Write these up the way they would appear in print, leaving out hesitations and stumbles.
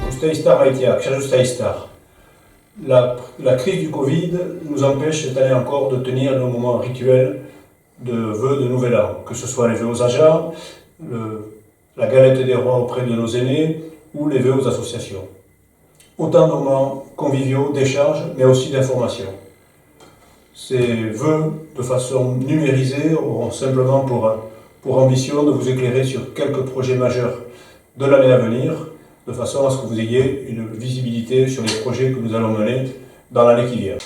Uztahistar Maitiak, cher Uztahistar, la crise du Covid nous empêche cette année encore de tenir nos moments rituels de vœux de Nouvel An, que ce soit les vœux aux agents, la galette des rois auprès de nos aînés ou les vœux aux associations. Autant de moments conviviaux, d'échanges, mais aussi d'information. Ces vœux, de façon numérisée, auront simplement pour ambition de vous éclairer sur quelques projets majeurs de l'année à venir, de façon à ce que vous ayez une visibilité sur les projets que nous allons mener dans l'année qui vient.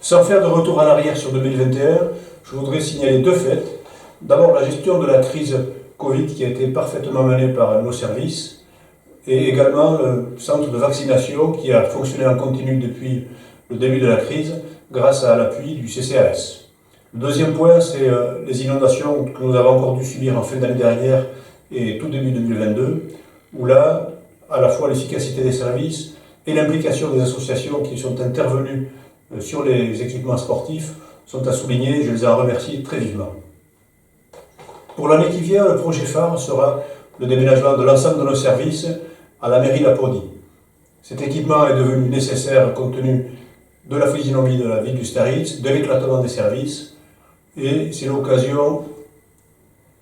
Sans faire de retour en arrière sur 2021, je voudrais signaler deux faits. D'abord, la gestion de la crise Covid qui a été parfaitement menée par nos services et également le centre de vaccination qui a fonctionné en continu depuis le début de la crise grâce à l'appui du CCAS. Le deuxième point, c'est les inondations que nous avons encore dû subir en fin d'année dernière et tout début 2022, où là, à la fois l'efficacité des services et l'implication des associations qui sont intervenues sur les équipements sportifs sont à souligner, je les en remercie très vivement. Pour l'année qui vient, le projet phare sera le déménagement de l'ensemble de nos services à la mairie d'Apodi. Cet équipement est devenu nécessaire compte tenu de la physionomie de la ville d'Ustaritz, de l'éclatement des services, et c'est l'occasion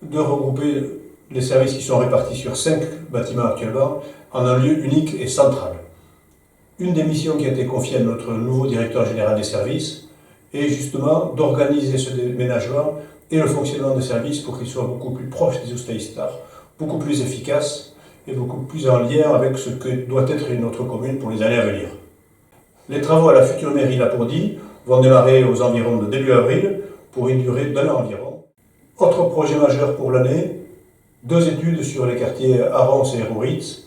de regrouper les services qui sont répartis sur 5 bâtiments actuellement en un lieu unique et central. Une des missions qui a été confiée à notre nouveau directeur général des services est justement d'organiser ce déménagement et le fonctionnement des services pour qu'il soit beaucoup plus proche des Uztahistar, beaucoup plus efficace et beaucoup plus en lien avec ce que doit être notre commune pour les années à venir. Les travaux à la future mairie d'Apodi vont démarrer aux environs de début avril pour une durée d'un an environ. Autre projet majeur pour l'année, 2 études sur les quartiers Arons et Héroïtz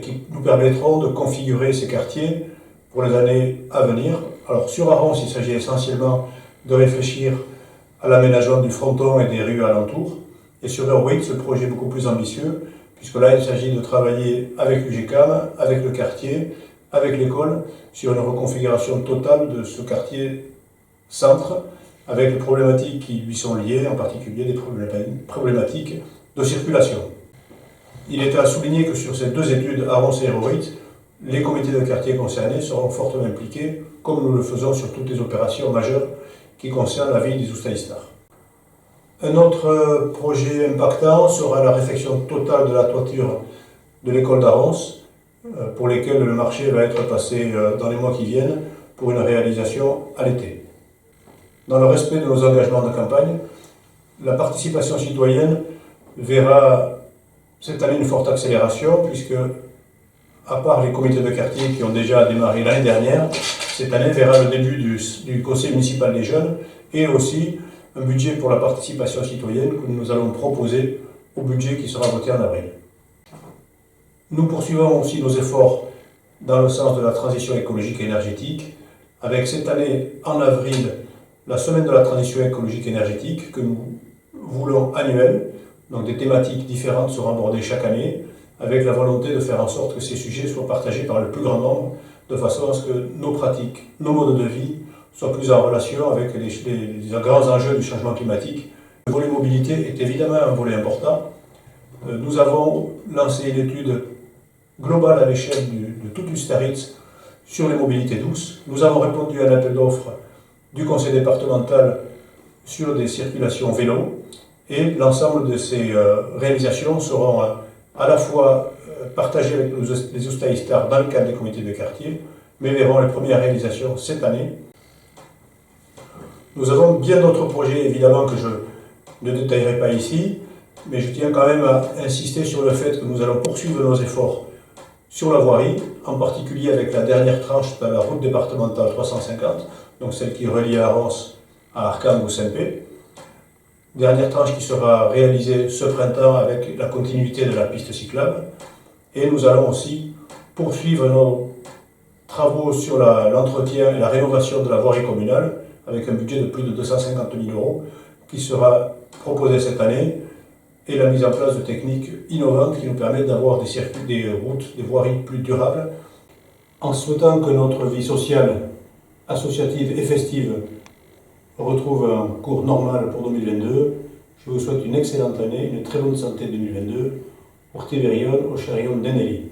qui nous permettront de configurer ces quartiers pour les années à venir. Alors sur Arons, il s'agit essentiellement de réfléchir à l'aménagement du fronton et des rues alentours. Et sur Héroïtz, le projet est beaucoup plus ambitieux, puisque là il s'agit de travailler avec l'UGCAM, avec le quartier, avec l'école, sur une reconfiguration totale de ce quartier centre, avec les problématiques qui lui sont liées, en particulier des problématiques de circulation. Il est à souligner que sur ces 2 études, Arons et Héroïtz, les comités de quartier concernés seront fortement impliqués, comme nous le faisons sur toutes les opérations majeures qui concernent la ville des Uztahistar. Un autre projet impactant sera la réfection totale de la toiture de l'école d'Arons, pour lesquelles le marché va être passé dans les mois qui viennent pour une réalisation à l'été. Dans le respect de nos engagements de campagne, la participation citoyenne verra cette année une forte accélération puisque, à part les comités de quartier qui ont déjà démarré l'année dernière, cette année verra le début du conseil municipal des jeunes et aussi un budget pour la participation citoyenne que nous allons proposer au budget qui sera voté en avril. Nous poursuivons aussi nos efforts dans le sens de la transition écologique et énergétique, avec cette année, en avril, la semaine de la transition écologique et énergétique que nous voulons annuelle. Donc des thématiques différentes seront abordées chaque année, avec la volonté de faire en sorte que ces sujets soient partagés par le plus grand nombre, de façon à ce que nos pratiques, nos modes de vie soient plus en relation avec les grands enjeux du changement climatique. Le volet mobilité est évidemment un volet important. Nous avons lancé une étude globale à l'échelle de toute l'Ustaritz sur les mobilités douces. Nous avons répondu à un appel d'offres du conseil départemental sur des circulations vélo et l'ensemble de ces réalisations seront à la fois partagées avec les Uztahistar dans le cadre des comités de quartier, mais verront les premières réalisations cette année. Nous avons bien d'autres projets évidemment que je ne détaillerai pas ici, mais je tiens quand même à insister sur le fait que nous allons poursuivre nos efforts sur la voirie, en particulier avec la dernière tranche de la route départementale 350, donc celle qui relie Arons à Arcam ou Saint-Pé. Dernière tranche qui sera réalisée ce printemps avec la continuité de la piste cyclable. Et nous allons aussi poursuivre nos travaux sur l'entretien et la rénovation de la voirie communale avec un budget de plus de 250 000 € qui sera proposé cette année et la mise en place de techniques innovantes qui nous permettent d'avoir des circuits, des routes, des voiries plus durables En souhaitant que notre vie sociale, associative et festive retrouve un cours normal pour 2022, je vous souhaite une excellente année, une très bonne santé 2022. Urte berri on, osarrion deneri.